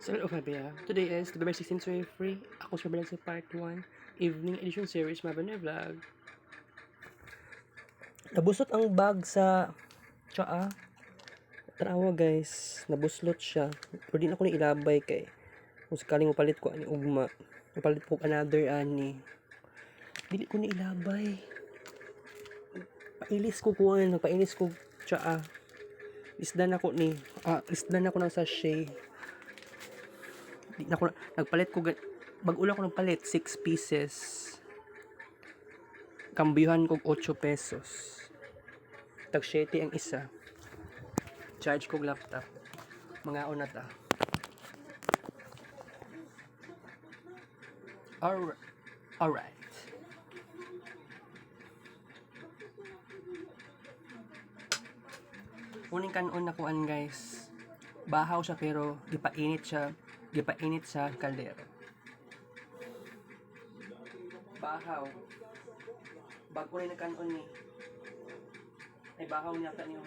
So, hello Fabia. Today is November 16, 2023. Ako sa Balang sa Part 1, Evening Edition Series, Mabana Vlog. Nabusot ang bag sa tsaa. Tarawa guys, nabuslot siya. Pero di na ako ilabay kay kung sakaling mapalit ko ani ugma. Mapalit ko another ani. Dili ko ni ilabay. Pailis ko kuan, nagpailis ko tsaa. Isdan ako ni, isdan ako ng sachet. Di na ako nagpalit ko bag-ula ko nagpalit 6 pieces. Kambyuhan ko 8 pesos. Tag 7 ang isa. Charge ko laptop. Mga una ta. Alright. Uning kanon na kuan guys. Bahaw siya pero gipainit sa kaldero. Bahaw. Bago rin na kanon ni. Ay bahaw niya ta niyo.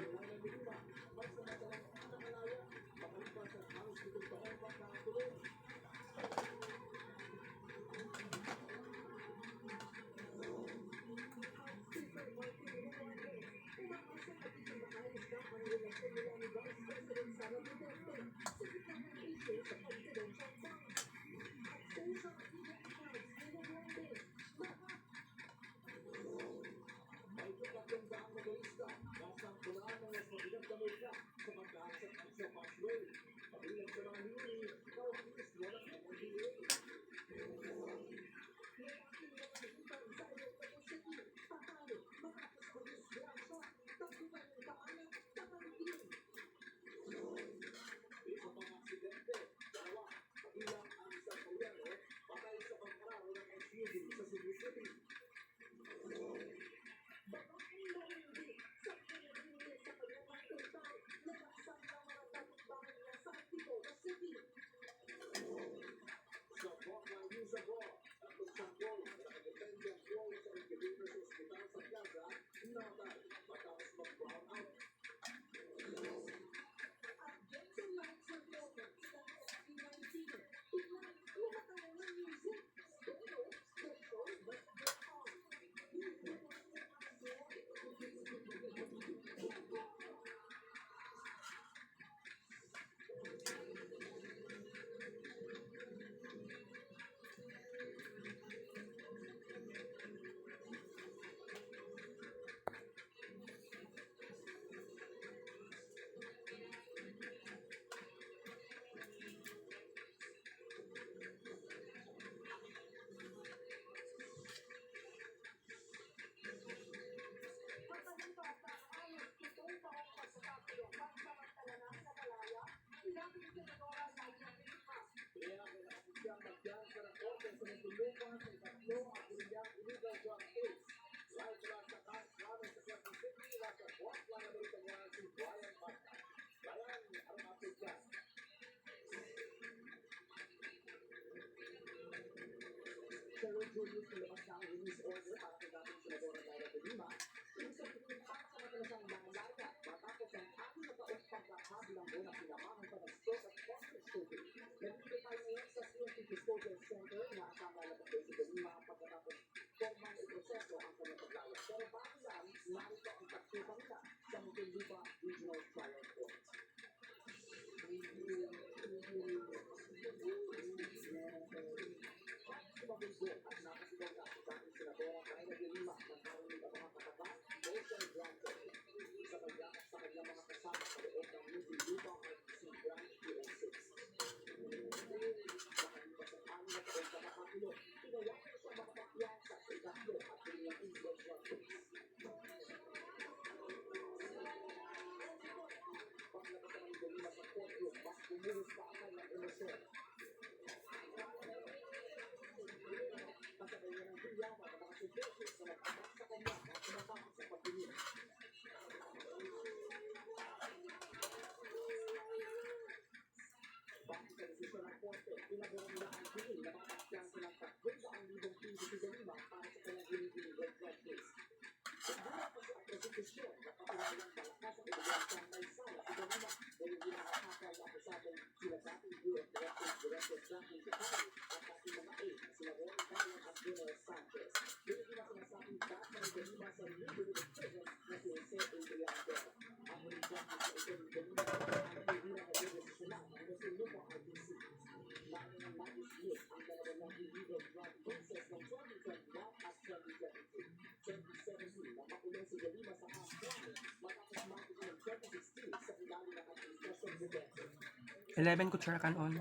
11 kutsara kanon.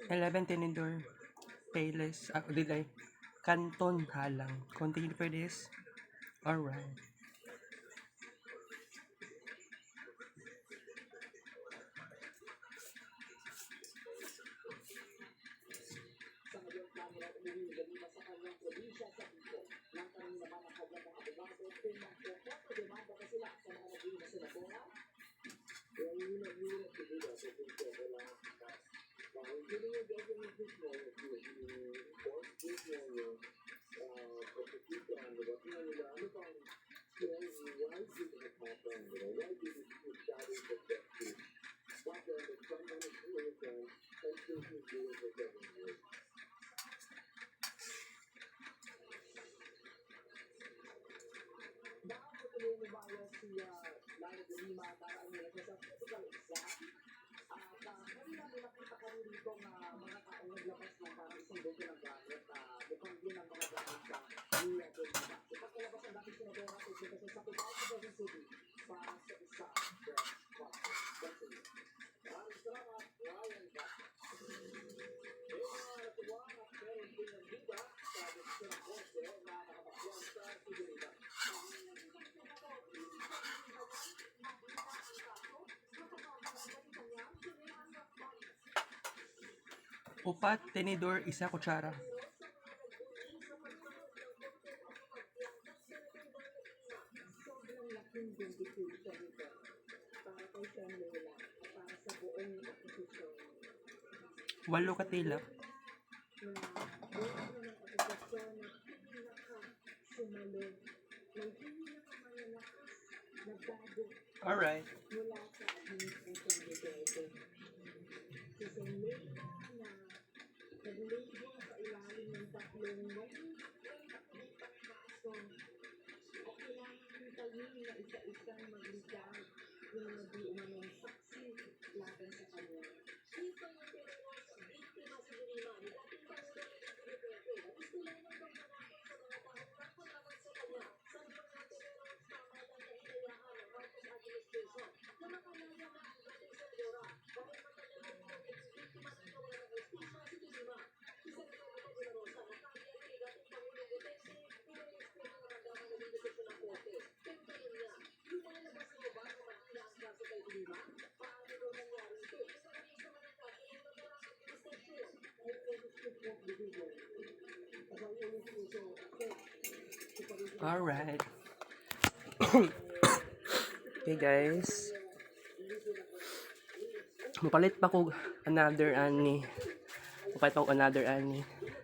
11 tinidor. Payless. Dilay. Canton halang. Continue for this. Alright. Upat, tinidor, isa kutsara. Walo katila. Alright. Alright. Okay guys. Mupalit pa ko another ani.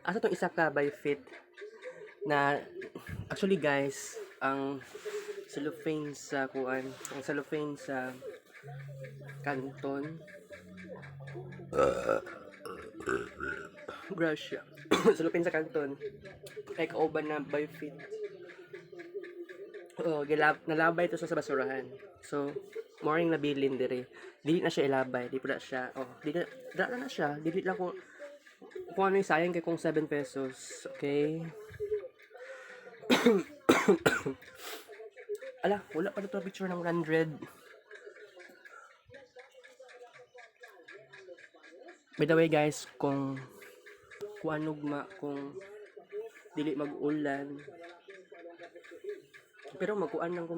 Asa tong isa ka by fit na actually guys, ang cellophane sa Canton Gracia. Cellophane sa Canton ay kauban na by fit. Nalabay ito sa basurahan. So, morning nabilin dire. Dili na siya ilabay, di pala siya. Dala na siya. Dili lang kung ano yung sayang kay kung 7 pesos. Okay? Ala, wala pa dito picture ng 100. By the way guys, kung dili mag-ulan, pero magkuan lang ko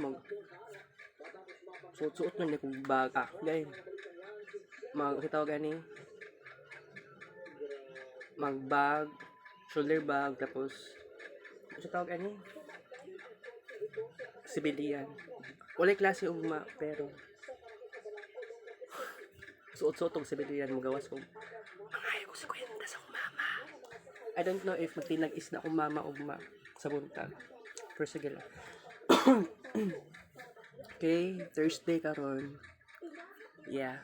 suot lang kung bag guys, tawag gani magbag, shoulder bag, tapos tawag gani civilian, walay klase ugma, pero suot tong civilian, magawas ko ay ko si kwenta sa mama. I don't know if magtinag is na akong mama ugma sa buntag, pero sige lang. Okay, Thursday karon. Yeah.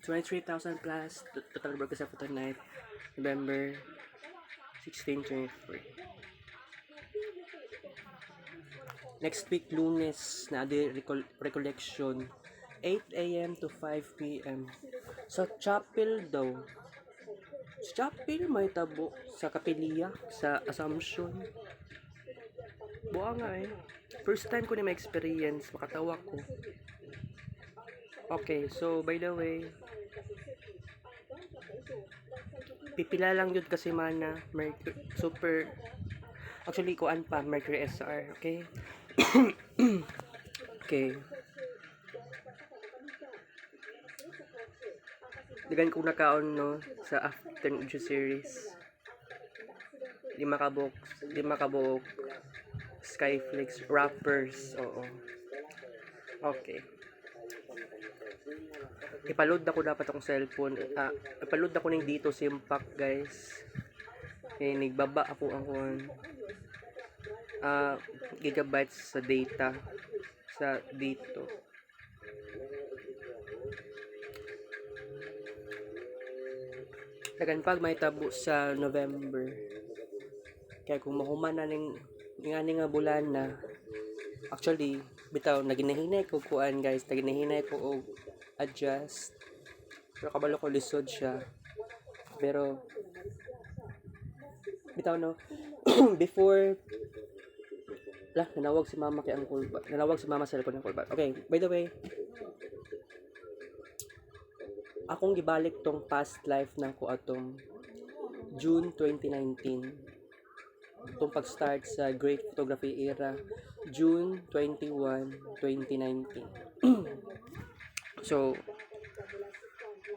23,000 plus total burger sa photo night. November 16, 23. Next week, Lunes, na di recollection. 8 a.m. to 5 p.m. Sa chapel daw. Sa chapel may tabo sa Kapilya, sa Assumption. Buha nga eh. First time ko na ma-experience, makatawa ko. Okay, so by the way, pipila lang yun kasi mana Mercury, super, actually kuan pa, Mercury SR, okay? Okay. Dagan kong nakaon no sa afternoon series. Lima kabok Skyflakes wrappers. Oo. Okay. Ipaload ako dapat akong cellphone. Ipaload ako ning dito Simpac, guys. Nagbaba ako ang gigabytes sa data sa dito. Dagan pag may tabo sa November. Kaya kung mahuman na ning nga bulan na, actually bitaw naginahinay ko kuan guys, naginahinay ko og adjust. Pero kabalo ko lisod siya. Pero bitaw no before nanawag si mama kay ang callback. Nanawag si mama sa cellphone ng callback. Okay, by the way, akong gibalik tong past life na ko atong June 2019. Itong pag-start sa Great Photography Era, June 21, 2019. So,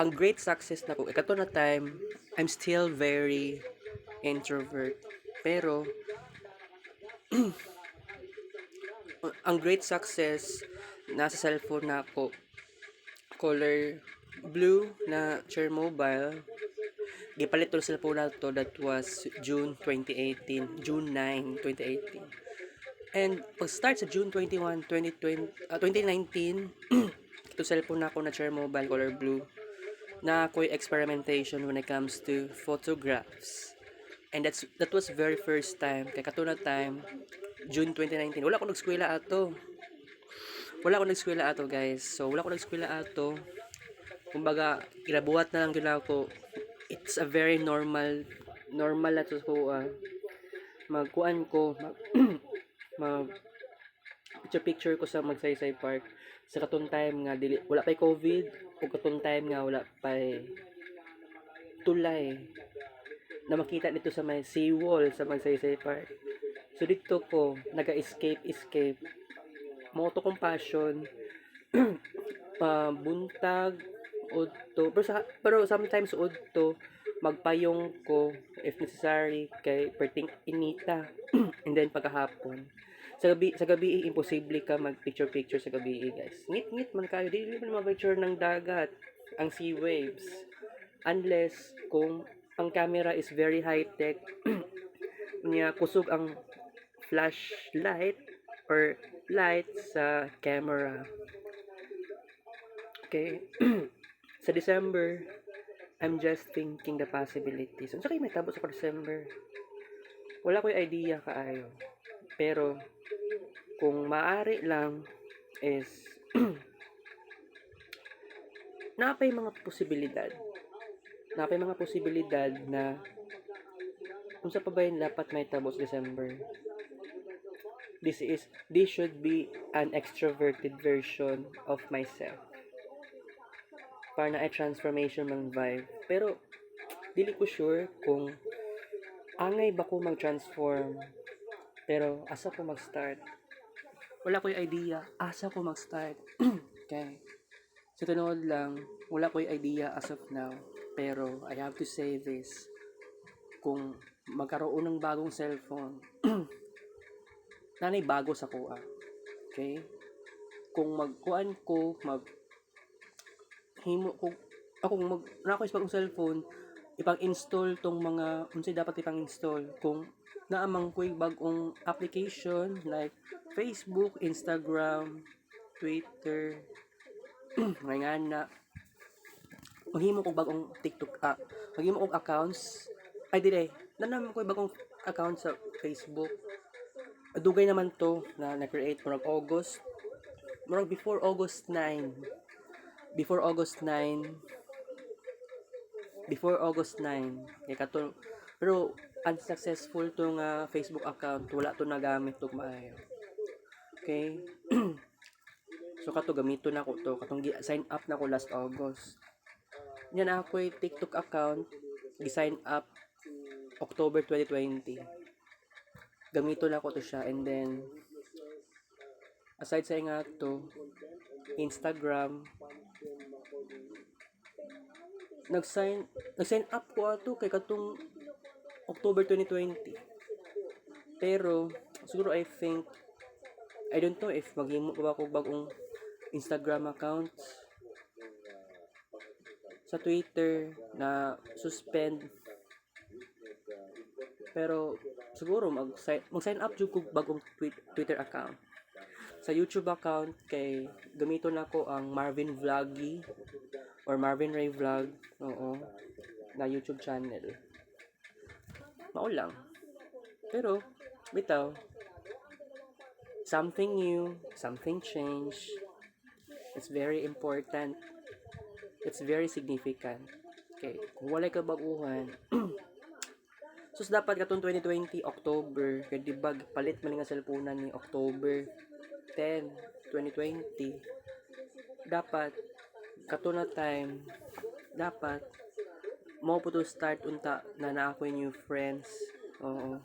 ang great success na ko, ikato na time, I'm still very introvert. Pero, ang great success, nasa cellphone na ako, color blue na Cher Mobile. Gipalit to sa cellphone na to, that was June 2018, June 9, 2018. And pag start sa June 21, 2019, ito cellphone na ako na Cher Mobile color blue, na ako'y experimentation when it comes to photographs. And that was very first time. Kaya katulad time, June 2019. Wala akong nag-eskwela ato, guys. So, wala akong nag-eskwela ato. Kumbaga, kinabuhat na lang yun ako. It's a very normal na to ko, magkuan ko, mag picture ko sa Magsaysay Park. Sa katong time nga, wala pa'y COVID, o katong time nga, wala pa'y tulay na makita dito sa may seawall sa Magsaysay Park. So dito ko naga-escape moto kong passion buntag udto pero sometimes udto magpayong ko if necessary kay perting inita and then pagkahapon sa gabi imposible ka mag picture sa gabi, guys. Ngit man kayo, di man ma-picture ng dagat ang sea waves unless kung ang camera is very high-tech niya kusog ang flashlight or light sa camera. Okay. Sa December, I'm just thinking the possibilities. Unsa kay may tabo sa December? Wala ko'y idea kaayo. Pero kung maaari lang is napay mga posibilidad na unsa pa ba yung dapat may tabo sa December. This should be an extroverted version of myself. Para na ay transformation ng vibe. Pero dili ko sure kung angay ba ko mag-transform. Pero asa ko mag-start? Wala ko'y idea asa ko mag-start. Okay. Sa tunod lang, wala ko'y idea as of now. Pero I have to say this. Kung magkaroon ng bagong cellphone, nanay bago sa kuha. Okay? Kung magkuan ko, nakoy bagong cellphone, ipang-install tong mga unsay dapat ipang-install. Kung naamang ko'y bagong application like Facebook, Instagram, Twitter, ngayon na maghimo ko bagong TikTok maghimo kong accounts ay dire naman ko bagong account sa Facebook. Dugay naman to na na-create murag before August 9 kay kato pero unsuccessful tong Facebook account, wala to nagamit tug maayo. Okay. So kato gamito na ko to, katong sign up na ko last August. Yan ako'y TikTok account, gi-sign up October 2020. Gamito na ko to siya, and then aside sa nga to, Instagram, nag-sign up ko ato kay katong October 2020. Pero siguro I don't know if maghimo pa ba ako bagong Instagram account. Sa Twitter na suspend. Pero siguro mag-sign up jud ko bagong Twitter account. Sa YouTube account kay gamiton nako ang Marvin Vloggy or Marvin Ray Vlog, oo, na YouTube channel. Mao lang. Pero bitaw, something new, something change. It's very important. It's very significant. Okay, kung walay ka baguhan, sus dapat katong 2020 October, kay di ba palit man nga cellphone ni October 10, 2020. Dapat kato na time, dapat mo po to start unta na ako new friends. Oo.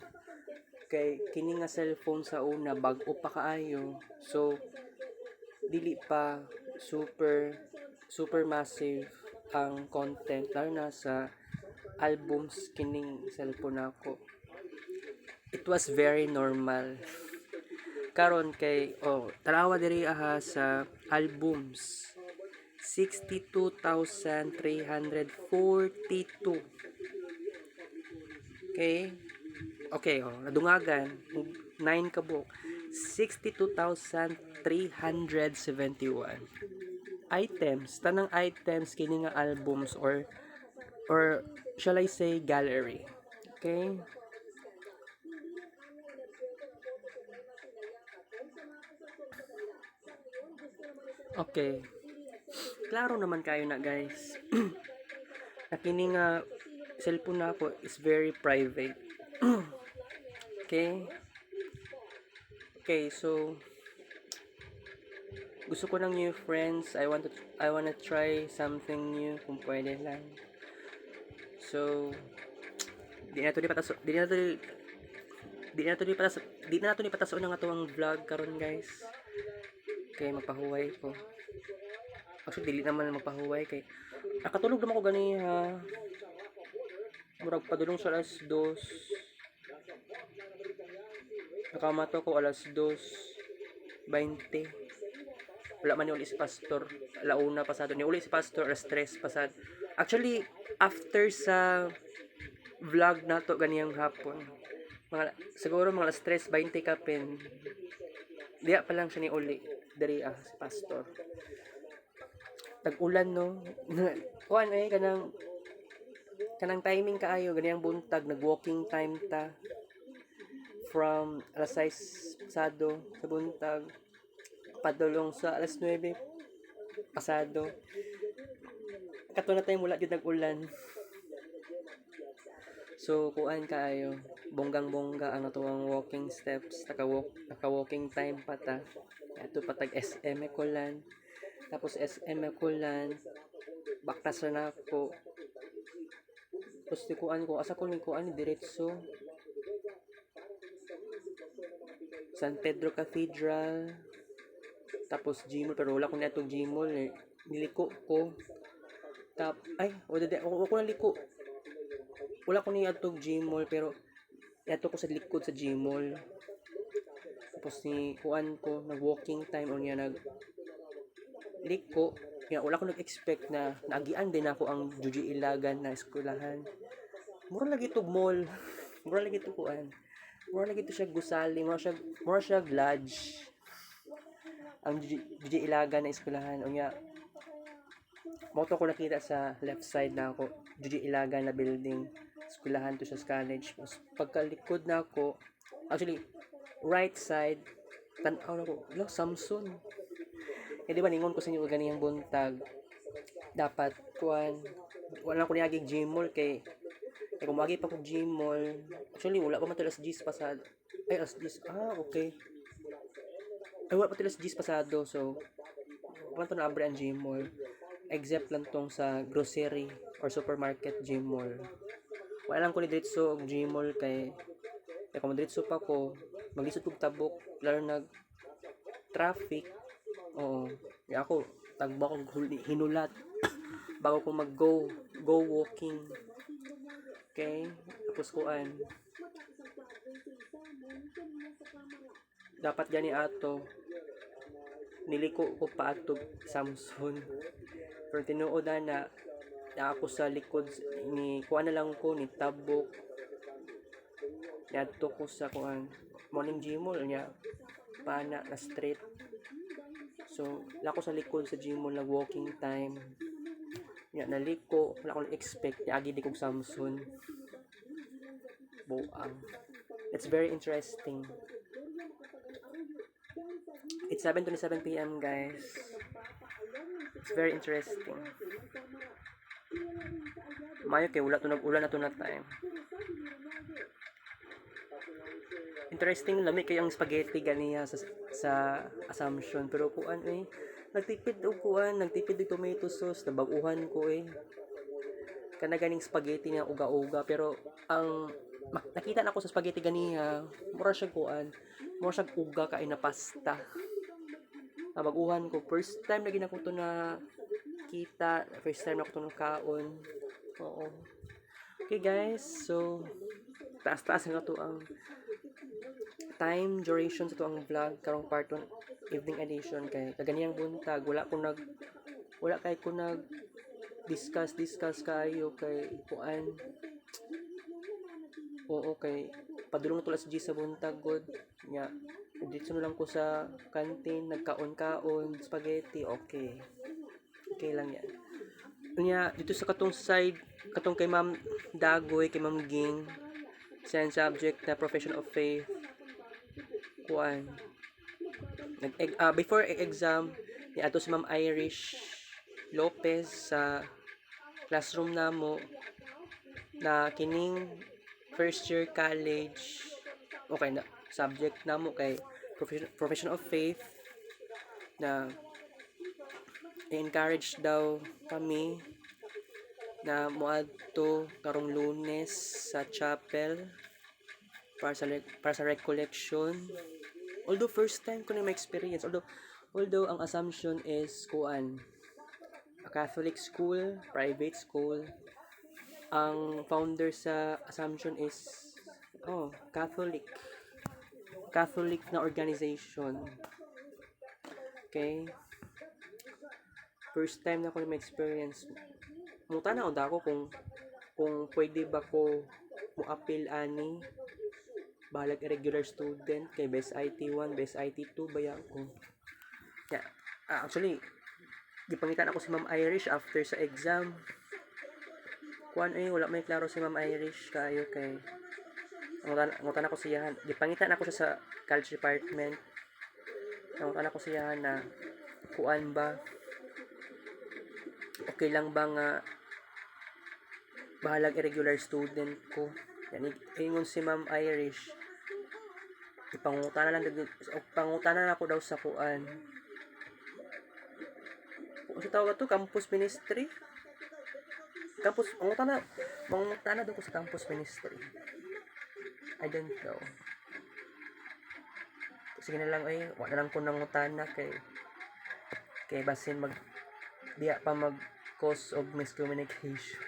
Kay kini nga cellphone sa una bag-o pa kaayo. So dili pa super massive ang content lalo na sa albums kining cellphone nako. It was very normal. Karon kay tarawa diri aha sa albums. 62,342. Okay, nadungagan 9 ka buok. 62,371 items, tanang items kini nga albums or shall I say gallery. Okay? Okay. Klaro naman kayo na guys. Na kini nga cellphone na ako is very private. Okay? Okay, so gusto ko ng new friends. I wanna try something new kung pwede lang. So di na to ni pataso ng atong vlog karon guys. Okay, magpahuway ko. Actually, dili naman magpahuway kay nakatulog naman ko gani ha. Murag padulong sa alas 2. Nakamato ko alas 2:20. Wala man ni uli si pastor. Alauna pasado ni uli si pastor alas 3 pasado. Actually, after sa vlog nato ganiyang hapon. Siguro mga alas 3:20 kapin. Diya pa lang siya ni uli. Dari si pastor. Tag-ulan no. Kuan kanang timing kaayo ganiyang buntag nag-walking time ta from alas 6 pasado sa buntag padulong sa alas 9 pasado. Kato na tayong mula jud nag-ulan. So kuan kaayo bonggang-bongga ang atuang walking steps, naka-walking time pa ta. Ato patag SM Ecolan. Tapos SM Ecolan baktas na ako. Tapos kuan ko asa ko ni kuan diretso San Pedro Cathedral. Tapos Gmall, pero wala ko na itong Gmall eh. Niliko ko. Wala ko naliko. Wala ko na itong Gmall, pero yato ko sa likod sa Gmall. Tapos ni kuan ko, nag-walking time o niya liko. Kaya wala ko nag-expect na naagian din ako ang Juji Ilagan na eskwelahan. Mura lagi ito mall. Mura lagi ito kuan. Mura lagi ito siya gusali. Mura siya lodge. Ang Juji Ilagan na eskwelahan. O nga, moto ko nakita sa left side na ako. Juji Ilagan na building. Eskwelahan to sa college. Pagkalikod na ako, actually, right side, tanaw na ko, Samson. Di ba ningon ko sa inyo ganiyang buntag, dapat kuan wala ko niagig Gmall kay kung magi pa ko Gmall, actually wala pa man alas 10 pasado. Alas 10. Okay. Ay wala pa alas 10 pasado, so Kung to na abre ang Gmall, except lang tong sa grocery or supermarket Gmall. Wala lang ko ni diretso og Gmall kay kung diretso pa ko, maglisod kog tabok, lalo nag traffic. Oo. Kaya ako tagba ko hinulat bago ko go walking. Okay? Tapos kuan. Dapat gani ato niliko ko pa atog Samsung. Pero tinuod na ako sa likod ni kuan na lang ko ni tabok. Niadto ko sa kuan morning Gmall niya pana na straight. So, lako sa likod sa Gmall nag walking time. Nya naliko, wala ko expect agi di kog Samsung. Buang. It's very interesting. It's 7:27 p.m. guys. It's very interesting. Mayo kay wala to nag-ulan na to na time. Interesting lami kay ang spaghetti ganiya sa Assumption pero kuan nagtipid og tomato sauce nabaguhan ko kana ganing spaghetti na uga-uga pero ang nakita na ko sa spaghetti ganiya mura siya uga kay na pasta. Nabaguhan ko first time na ginako to na kita, first time na ko to kaon. Oo. Okay guys, so taas-taas na to ang time duration sa to ang vlog karong part 1 evening edition kay kaganiyang buntag wala kay ko nag discuss kayo kay kuan. Oo kay padulong na to sa G sa buntag god nya dito na lang ko sa canteen nagkaon spaghetti okay lang yan nya dito sa katong side katong kay Ma'am Dagoy kay Ma'am Ging science subject na profession of faith kuan before exam ni ato si Ma'am Irish Lopez sa classroom namo na kining first year college okay na subject namo kay profession of faith na encourage daw kami na moadto karong Lunes sa chapel para sa recollection. Although first time ko na ma-experience, although ang Assumption is kuan a Catholic school, private school. Ang founder sa Assumption is Catholic na organization. Okay? First time na ko na ma-experience. Muta na ako kung pwede ba ko mo-appeal ani balag irregular student kay best IT1, best IT2 baya ko. Yeah. Actually, gipangitan ako si Ma'am Irish after sa exam. Kuan wala may klaro si Ma'am Irish kayo kay ngutan ako siya. Gipangitan ako siya sa college department. Ngutan ako siya na kuan ba okay lang ba nga bahalag irregular student ko. Yan ingon si Ma'am Irish pangutana ako daw sa kuan kung sa tawag to campus ministry mangutana daw ko sa campus ministry. I don't know, sige na lang wala lang ko nangutana kay basin diya pa mag cause of miscommunication.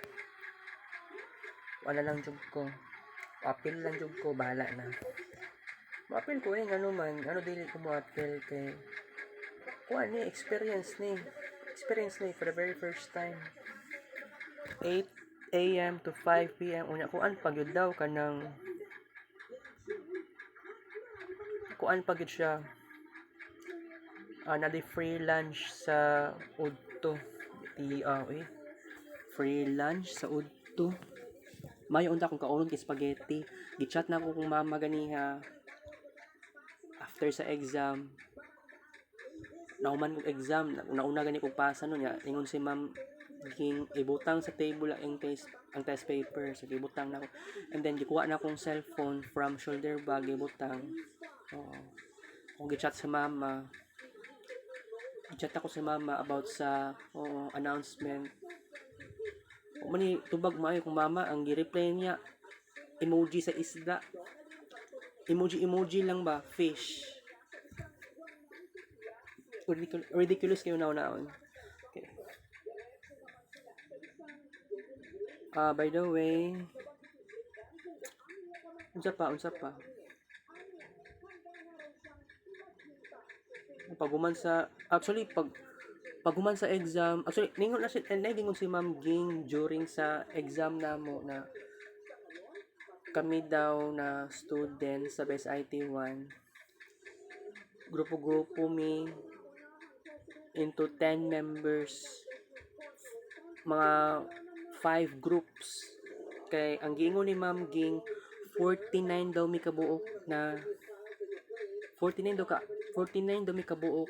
Wala lang jud ko appeal lang jud ko bahala na ma-appeal ko dili ko mo-appeal kay kuan experience ni for the very first time 8 a.m. to 5 p.m. unya kuan pagyud daw kanang kuan pagyud siya na di free lunch sa udto free lunch sa udto mayo unta kung kaunon kay spaghetti gichat na ko kung mama ganiha after sa exam nauman kong exam nauna gani kog pasa nun ingon si Ma'am Ging ibutang sa table ang test paper so ibutang na ko and then gikuha na akong cellphone from shoulder bag ibutang kung gichat sa mama chat ako sa mama about sa announcement. O mani tubag maayo kung mama ang gi-reply niya emoji sa isda. Emoji lang ba? Fish. Ridiculous kayo naon. Okay. By the way, unsa pa? Paghuman sa exam, actually ningon na siya, gingon si Ma'am Ging during sa exam namo na kami daw na student sa Best IT 1 grupo mi into 10 members, mga 5 groups. Kay ang giingon ni Ma'am Ging 49 daw mi kabuok na 49 daw mi kabuok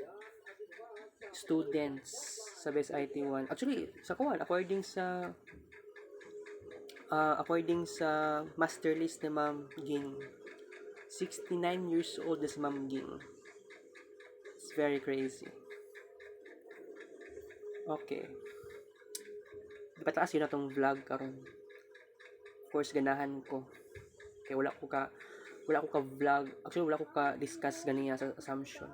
students sa Best IT 1. Actually, sa kuwan according sa master list ni Ma'am Ging, 69 years old is Ma'am Ging. It's very crazy. Okay. Ipataas yun na tong vlog karon. Of course, ganahan ko. Kaya wala ko ka vlog. Actually, wala ko ka discuss ganiya sa assumption.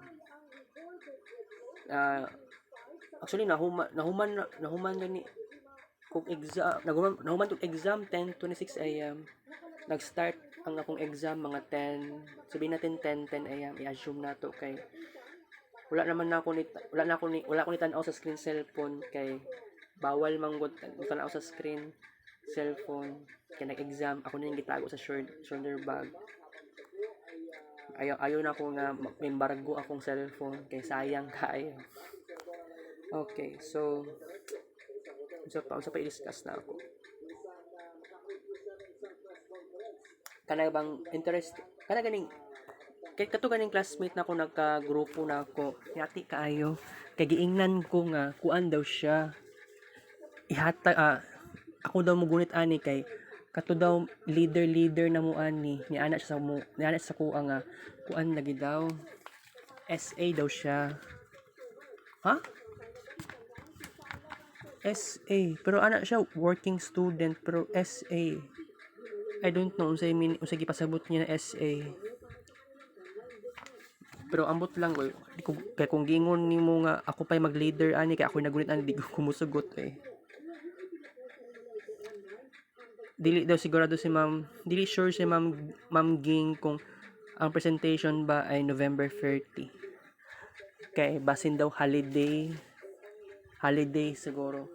Actually, nahuman gani kung exam, nahuman tong exam 10:26 AM. Nag-start ang akong exam mga 10, sabihin natin 10 AM. I-assume nato kay wala ko ni tan-aw sa screen cellphone kay bawal man gud tan-aw sa screen cellphone kay nag-exam ako na yung gitago sa shoulder bag. Ayaw na ako nga embargo akong cellphone kay sayang kaayo. Okay, so unsa pa i-discuss na ako. Kana bang interest kana ganing kay kato ganing classmate na ko nagka-grupo na ako. Yati kaayo kay giingnan ko nga kuan daw siya. Ako daw mugunit ani kay kato daw leader na mo ani ni ana sa kuha nga kuan lagi daw SA daw siya. Ha? SA pero ana siya working student pero SA. I don't know unsay gipasabot niya na SA. Pero ambot lang ko kay kung gingon nimo nga ako pay mag-leader ani kay ako nagunit ani di ko kumusugot eh. Dili sure si Ma'am Ging kung ang presentation ba ay November 30. Kay basin daw holiday siguro.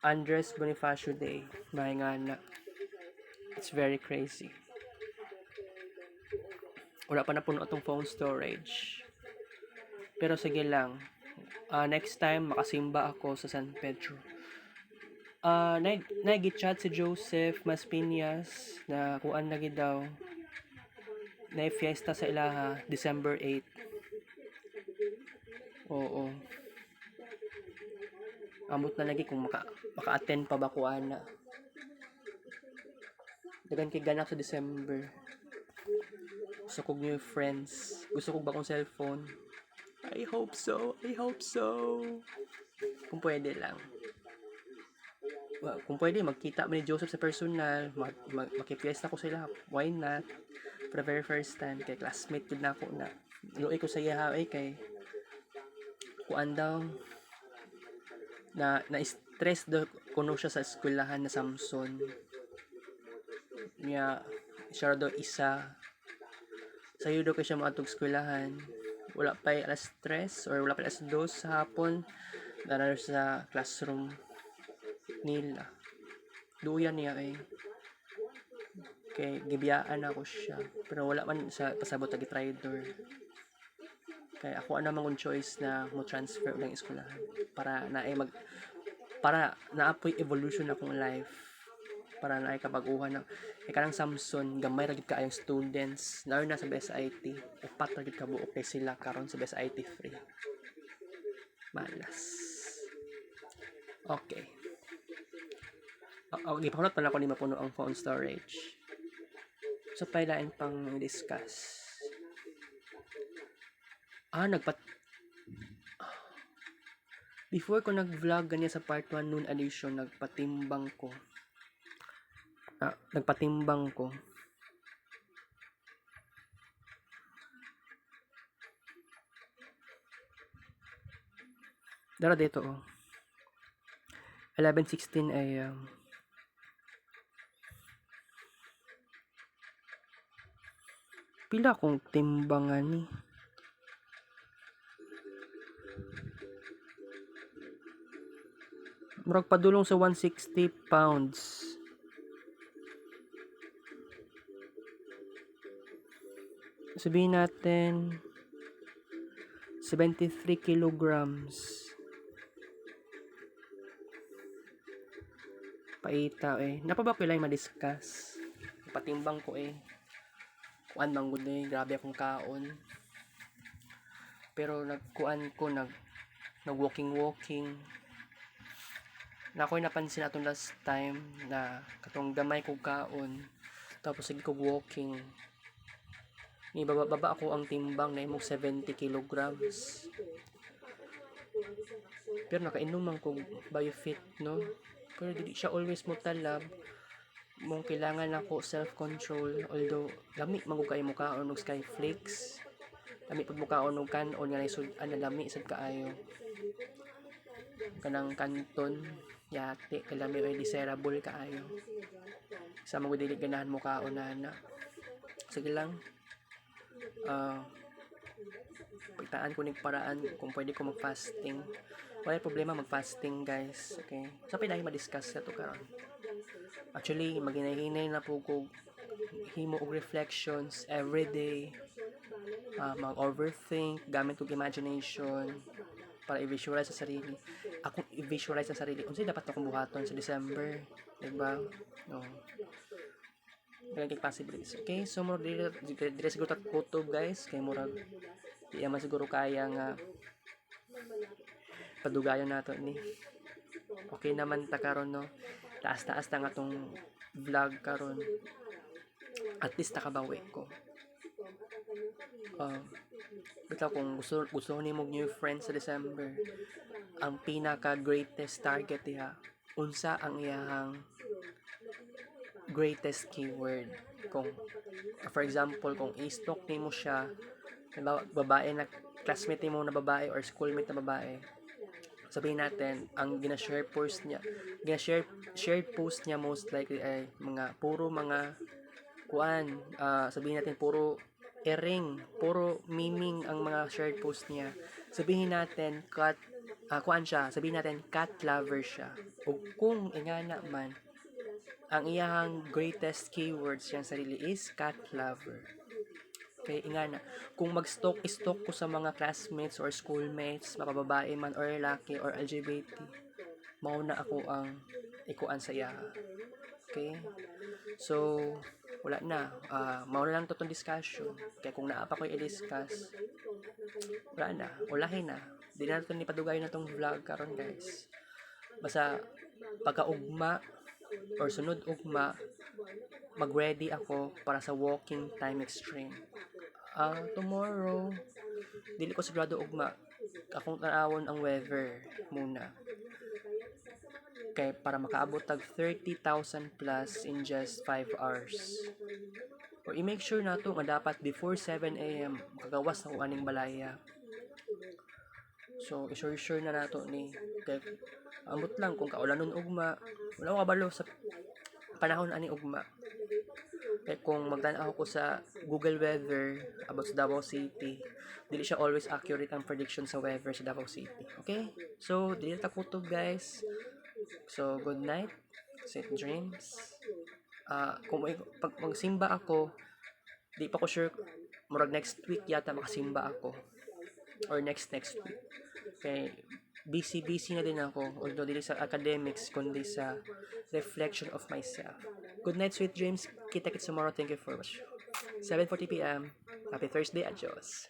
Andres Bonifacio Day. May nga na. It's very crazy. Wala pa na puno itong phone storage. Pero sige lang. Next time, makasimba ako sa San Pedro. Nag-chat si Joseph Maspiñas na kuan lagi daw. Na-fiesta sa ilaha, December 8. Oo. Amot na lagi kung maka-attend pa ba kuan na. Dagan kay ganak sa December. Gusto kong new friends. Gusto kong bagong cellphone. I hope so. Kung pwede lang. Kung pwede, magkita mo ni Joseph sa personal. Makipiesta ko sila. Why not? For the very first time. Kay classmate ko na ako na. Luoy ko sa iya kay kuan daw. Na-stress daw kuno siya sa eskwelahan na Samson. Siya daw isa. Sayo daw kay siya maatog eskwelahan. Wala pa alas 3 or wala pa alas 2 sa hapon. Dara sa classroom nila. Duyan niya kay gibiyaan ako siya. Pero wala man sa pasabot agi trader. Kay ako ana mang choice na mo transfer ng eskwelahan para naapoy evolution akong life. Para naay kabaguhan na kanang Samson gamay ra gid kaayong students na sa Best IT upat ra gid ka buok kay sila karon sa Best IT free malas. Okay, gipakulot pa na ako ni mapuno ang phone storage so pailain pang discuss. Before ko nag-vlog ganyan sa part 1 noon edition, nagpatimbang ko. Nagpatimbang ko. Dara dito oh. 11:16 AM. Pila akong timbangan ni. Murag padulong sa 160 pounds. Sabihin natin 73 kilograms. Paita eh. Napaba ko lang ma-discuss. Patimbang ko eh. Kuan bang gud eh. Grabe akong kaon. Pero nagkuan ko nag walking. Na ako'y napansin atong last time na katong gamay kog kaon. Tapos sige kog walking. Ni baba ako ang timbang na imong 70 kilograms. Pero nakainom man kog BioFit no. Pero dili siya always mo talab. Mong kailangan ako self-control. Although lami man kay mo kaon og Skyflakes. Lami pud mo kaon og kanon nga lisod lami sad kaayo. Kanang kanton yate kalami ay desirable kaayo. Sa mga dili ganahan mo kaon na. Sige lang. Pagtaan ko ning paraan kung pwede ko mag-fasting. Wala problema mag-fasting guys. Okay. So pwede ma-discuss na to karon. Actually, maghinay-hinay na po ko himo og reflections every day. Mag-overthink, gamit kong imagination para i-visualize sa sarili. Ako i-visualize sa sarili. Unsay dapat akong buhaton sa December, diba? No. Ganyan possibilities. Okay, so mo dire siguro ta kutob guys, kay murag di man siguro kaya nga padugayon nato ni. Okay naman ta karon no. Taas-taas ta nga tong vlog karon. At least nakabawi ko. Bitaw kung gusto nimo new friends sa December, ang pinaka greatest target diha, unsa ang iyahang greatest keyword. Kung for example, kung i-stalk nimo siya, babae na classmate mo na babae or schoolmate na babae, sabihin natin ang gina-share post niya, shared post niya most likely ay puro mga kuan, sabihin natin puro ering, puro miming ang mga shared post niya. Sabihin natin kuan siya, sabihin natin cat lover siya. O kung ingana man ang iyang greatest keywords yan sarili is cat lover. Okay, ingana. Kung mag-stalk ko sa mga classmates or schoolmates, makababae man or lalaki or LGBT, mauna ako ang ikuan sa iya. Okay? So, wala na. Mauna lang itong discussion. Kaya kung naapa ko i-discuss, wala na. Ulahin na. Di na ito nipadugayon na itong vlog karon guys. Basta, pagka-ugma or sunod ugma, mag-ready ako para sa walking time extreme. Tomorrow, dili ko sigurado ugma. Akong tanawon ang weather muna. Kay para makaabot tag 30,000 plus in just 5 hours. Or i-make sure na to nga dapat before 7 AM makagawas na kung aning balaya. So, i-sure na nato ni. Kay ambot lang kung kaulanon ugma, wala ko kabalo sa panahon ani ugma. Kaya kung magtanaw ko sa Google Weather about sa Davao City, dili siya always accurate ang prediction sa weather sa Davao City. Okay? So, dili ta kutob guys. So, good night. Sweet dreams. Kung pag magsimba ako, di pa ko sure, murag next week yata makasimba ako. Or next week. Okay, busy na din ako. Although dili sa academics, kundi sa reflection of myself. Good night, sweet dreams. Kita-kits tomorrow. Thank you for watching. 7:40 PM. Happy Thursday. Adios.